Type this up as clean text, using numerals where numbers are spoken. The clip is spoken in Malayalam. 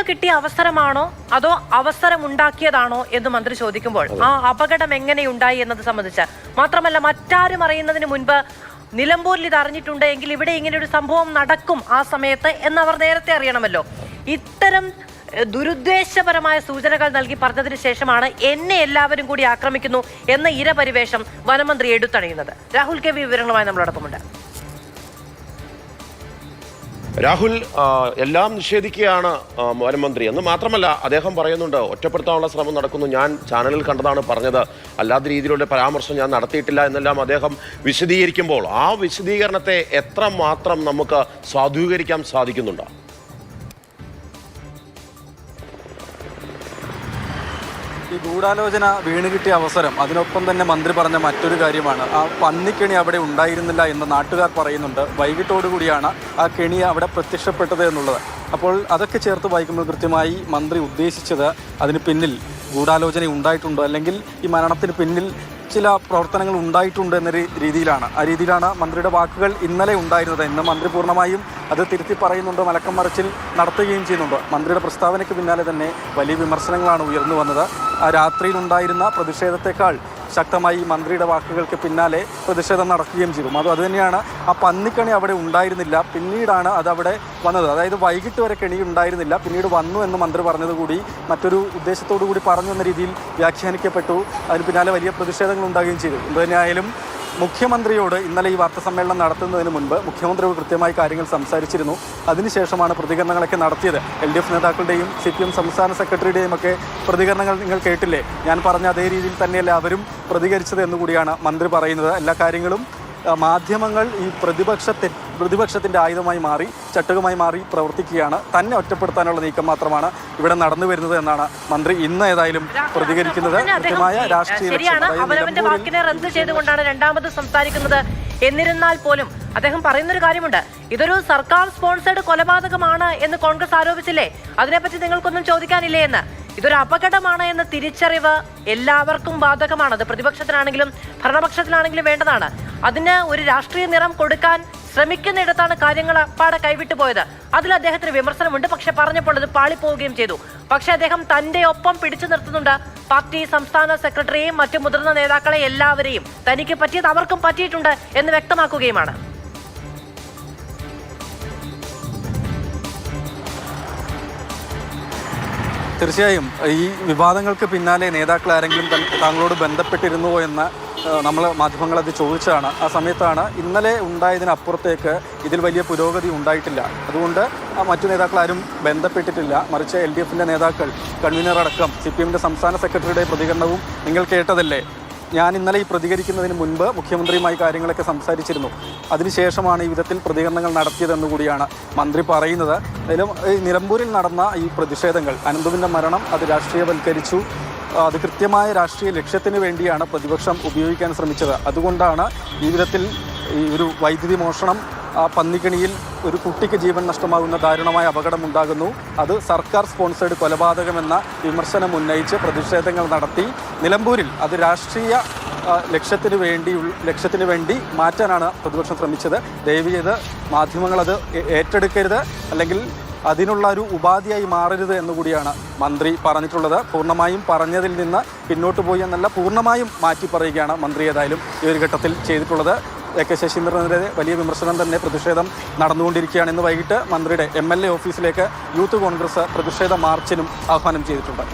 കിട്ടിയ അവസരമാണോ അതോ അവസരമുണ്ടാക്കിയതാണോ എന്ന് മന്ത്രി ചോദിക്കുമ്പോൾ ആ അപകടം എങ്ങനെയുണ്ടായി എന്നത് സംബന്ധിച്ച്, മാത്രമല്ല മറ്റാരും അറിയുന്നതിന് മുൻപ് നിലമ്പൂരിൽ ഇത് അറിഞ്ഞിട്ടുണ്ട് എങ്കിൽ ഇവിടെ ഇങ്ങനെ ഒരു സംഭവം നടക്കും ആ സമയത്ത് എന്നവർ നേരത്തെ അറിയണമല്ലോ. ഇത്തരം ദുരുദ്ദേശപരമായ സൂചനകൾ നൽകി പറഞ്ഞതിന് ശേഷമാണ് എന്നെ എല്ലാവരും കൂടി ആക്രമിക്കുന്നു എന്ന ഇരപരിവേഷം വനമന്ത്രി എടുത്തണിയുന്നത്. രാഹുൽ കെ വി വിവരങ്ങളുമായി നമ്മളോടൊപ്പമുണ്ട്. രാഹുൽ, എല്ലാം നിഷേധിക്കുകയാണ് വനമന്ത്രി എന്ന് മാത്രമല്ല അദ്ദേഹം പറയുന്നുണ്ട് ഒറ്റപ്പെടുത്താനുള്ള ശ്രമം നടക്കുന്നു, ഞാൻ ചാനലിൽ കണ്ടതാണ് പറഞ്ഞത്, അല്ലാത്ത രീതിയിലുള്ള പരാമർശം ഞാൻ നടത്തിയിട്ടില്ല എന്നെല്ലാം അദ്ദേഹം വിശദീകരിക്കുമ്പോൾ ആ വിശദീകരണത്തെ എത്രമാത്രം നമുക്ക് സാധൂകരിക്കാൻ സാധിക്കുന്നുണ്ടോ? ഈ ഗൂഢാലോചന വീണ് കിട്ടിയ അവസരം, അതിനൊപ്പം തന്നെ മന്ത്രി പറഞ്ഞ മറ്റൊരു കാര്യമാണ് ആ പന്നിക്കെണി അവിടെ ഉണ്ടായിരുന്നില്ല എന്ന് നാട്ടുകാർ പറയുന്നുണ്ട്. വൈകിട്ടോടുകൂടിയാണ് ആ കെണി അവിടെ പ്രത്യക്ഷപ്പെട്ടത് എന്നുള്ളത്. അപ്പോൾ അതൊക്കെ ചേർത്ത് വായിക്കുമ്പോൾ കൃത്യമായി മന്ത്രി ഉദ്ദേശിച്ചത് അതിന് പിന്നിൽ ഗൂഢാലോചന ഉണ്ടായിട്ടുണ്ടോ, അല്ലെങ്കിൽ ഈ മരണത്തിന് പിന്നിൽ ചില പ്രവർത്തനങ്ങൾ ഉണ്ടായിട്ടുണ്ട് എന്ന രീതിയിലാണ്. ആ രീതിയിലാണ് മന്ത്രിയുടെ വാക്കുകൾ ഇന്നലെ ഉണ്ടായിരുന്നത്. ഇന്ന് മന്ത്രി പൂർണ്ണമായും അത് തിരുത്തി പറയുന്നുണ്ട്, മലക്കം മറിച്ചിൽ നടത്തുകയും ചെയ്യുന്നുണ്ട്. മന്ത്രിയുടെ പ്രസ്താവനയ്ക്ക് പിന്നാലെ തന്നെ വലിയ വിമർശനങ്ങളാണ് ഉയർന്നു വന്നത്. ആ രാത്രിയിലുണ്ടായിരുന്ന പ്രതിഷേധത്തെക്കാൾ ശക്തമായി മന്ത്രിയുടെ വാക്കുകൾക്ക് പിന്നാലെ പ്രതിഷേധം നടക്കുകയും ചെയ്തു. അതുതന്നെയാണ് ആ പന്നിക്കണി അവിടെ ഉണ്ടായിരുന്നില്ല, പിന്നീടാണ് അതവിടെ വന്നത്. അതായത് വൈകിട്ട് വരെ കെണി ഉണ്ടായിരുന്നില്ല, പിന്നീട് വന്നു എന്ന് മന്ത്രി പറഞ്ഞതുകൂടി മറ്റൊരു ഉദ്ദേശത്തോടു കൂടി പറഞ്ഞു എന്ന രീതിയിൽ വ്യാഖ്യാനിക്കപ്പെട്ടു. അതിന് പിന്നാലെ വലിയ പ്രതിഷേധങ്ങൾ ഉണ്ടാകുകയും ചെയ്തു. എന്തുതന്നെയായാലും മുഖ്യമന്ത്രിയോട് ഇന്നലെ ഈ വാർത്താ സമ്മേളനം നടത്തുന്നതിന് മുൻപ് മുഖ്യമന്ത്രിയോട് കൃത്യമായി കാര്യങ്ങൾ സംസാരിച്ചിരുന്നു. അതിനുശേഷമാണ് പ്രതികരണങ്ങളൊക്കെ നടത്തിയത്. LDF നേതാക്കളുടെയും CPM സംസ്ഥാന സെക്രട്ടറിയുടെയും ഒക്കെ പ്രതികരണങ്ങൾ നിങ്ങൾ കേട്ടില്ലേ? ഞാൻ പറഞ്ഞ അതേ രീതിയിൽ തന്നെയല്ലേ അവരും പ്രതികരിച്ചത് എന്നുകൂടിയാണ് മന്ത്രി പറയുന്നത്. എല്ലാ കാര്യങ്ങളും മാധ്യമങ്ങൾ ഈ പ്രതിപക്ഷത്തിൻ്റെ ആയുധമായി മാറി, ചട്ടുകമായി മാറി പ്രവർത്തിക്കുകയാണ്. തന്നെ ഒറ്റപ്പെടുത്താനുള്ള നീക്കം മാത്രമാണ് ഇവിടെ നടന്നു വരുന്നത് എന്നാണ് മന്ത്രി ഇന്ന് ഏതായാലും പ്രതികരിക്കുന്നത്. കൃത്യമായ അവനവന്റെ വാക്കിനെ റദ്ദ് ചെയ്തുകൊണ്ടാണ് രണ്ടാമത് സംസാരിക്കുന്നത്. എന്നിരുന്നാൽ പോലും അദ്ദേഹം പറയുന്നൊരു കാര്യമുണ്ട്, ഇതൊരു സർക്കാർ സ്പോൺസേഡ് കൊലപാതകമാണ് എന്ന് കോൺഗ്രസ് ആരോപിച്ചില്ലേ, അതിനെപ്പറ്റി നിങ്ങൾക്കൊന്നും ചോദിക്കാനില്ലേ എന്ന്. ഇതൊരു അപകടമാണ് എന്ന തിരിച്ചറിവ് എല്ലാവർക്കും ബാധകമാണ്. അത് പ്രതിപക്ഷത്തിനാണെങ്കിലും ഭരണപക്ഷത്തിനാണെങ്കിലും വേണ്ടതാണ്. അതിന് ഒരു രാഷ്ട്രീയ നിറം കൊടുക്കാൻ ശ്രമിക്കുന്നിടത്താണ് കാര്യങ്ങൾ അപ്പാടെ കൈവിട്ടു പോയത്. അതിൽ അദ്ദേഹത്തിന് വിമർശനമുണ്ട്. പക്ഷെ പറഞ്ഞപ്പോൾ അത് പാളിപ്പോവുകയും ചെയ്തു. പക്ഷെ അദ്ദേഹം തന്റെ ഒപ്പം പിടിച്ചു നിർത്തുന്നുണ്ട് പാർട്ടി സംസ്ഥാന സെക്രട്ടറിയെയും മറ്റു മുതിർന്ന നേതാക്കളെ എല്ലാവരെയും. തനിക്ക് പറ്റിയത് അവർക്കും പറ്റിയിട്ടുണ്ട് എന്ന് വ്യക്തമാക്കുകയുമാണ്. തീർച്ചയായും ഈ വിവാദങ്ങൾക്ക് പിന്നാലെ നേതാക്കൾ ആരെങ്കിലും താങ്കളോട് ബന്ധപ്പെട്ടിരുന്നുവോ എന്ന് നമ്മൾ മാധ്യമങ്ങളത് ചോദിച്ചതാണ്. ആ സമയത്താണ് ഇന്നലെ ഉണ്ടായതിനപ്പുറത്തേക്ക് ഇതിൽ വലിയ പുരോഗതി ഉണ്ടായിട്ടില്ല, അതുകൊണ്ട് മറ്റു നേതാക്കളാരും ബന്ധപ്പെട്ടിട്ടില്ല. മറിച്ച് LDFൻ്റെ നേതാക്കൾ, കൺവീനർ അടക്കം CPMൻ്റെ സംസ്ഥാന സെക്രട്ടറിയുടെ പ്രതികരണവും നിങ്ങൾ കേട്ടതല്ലേ. ഞാൻ ഇന്നലെ ഈ പ്രതികരിക്കുന്നതിന് മുൻപ് മുഖ്യമന്ത്രിയുമായി കാര്യങ്ങളൊക്കെ സംസാരിച്ചിരുന്നു. അതിനുശേഷമാണ് ഈ വിധത്തിൽ പ്രതികരണങ്ങൾ നടത്തിയതെന്നു കൂടിയാണ് മന്ത്രി പറയുന്നത്. അതിലും ഈ നിലമ്പൂരിൽ നടന്ന ഈ പ്രതിഷേധങ്ങൾ, അനന്തുവിൻ്റെ മരണം, അത് രാഷ്ട്രീയവൽക്കരിച്ചു. അത് കൃത്യമായ രാഷ്ട്രീയ ലക്ഷ്യത്തിന് വേണ്ടിയാണ് പ്രതിപക്ഷം ഉപയോഗിക്കാൻ ശ്രമിച്ചത്. അതുകൊണ്ടാണ് ഈ വിധത്തിൽ ഈ ഒരു വൈദ്യുതി മോഷണം, പന്നിക്കണിയിൽ ഒരു കുട്ടിക്ക് ജീവൻ നഷ്ടമാകുന്ന ദാരുണമായ അപകടമുണ്ടാകുന്നു. അത് സർക്കാർ സ്പോൺസേഡ് കൊലപാതകമെന്ന വിമർശനം ഉന്നയിച്ച് പ്രതിഷേധങ്ങൾ നടത്തി. നിലമ്പൂരിൽ അത് രാഷ്ട്രീയ ലക്ഷ്യത്തിന് വേണ്ടി മാറ്റാനാണ് പ്രതിപക്ഷം ശ്രമിച്ചത്. ദയവ് ചെയ്ത് മാധ്യമങ്ങളത് ഏറ്റെടുക്കരുത്, അല്ലെങ്കിൽ അതിനുള്ള ഒരു ഉപാധിയായി മാറരുത് എന്നുകൂടിയാണ് മന്ത്രി പറഞ്ഞിട്ടുള്ളത്. പൂർണ്ണമായും പറഞ്ഞതിൽ നിന്ന് പിന്നോട്ട് പോയി എന്നല്ല, പൂർണ്ണമായും മാറ്റി പറയുകയാണ് മന്ത്രി ഏതായാലും ഈ ഒരു ഘട്ടത്തിൽ ചെയ്തിട്ടുള്ളത്. AK ശശീന്ദ്രനെതിരെ വലിയ വിമർശനം തന്നെ, പ്രതിഷേധം നടന്നുകൊണ്ടിരിക്കുകയാണ്. ഇന്ന് വൈകിട്ട് മന്ത്രിയുടെ MLA ഓഫീസിലേക്ക് യൂത്ത് കോൺഗ്രസ് പ്രതിഷേധ മാർച്ചിനും ആഹ്വാനം ചെയ്തിട്ടുണ്ട്.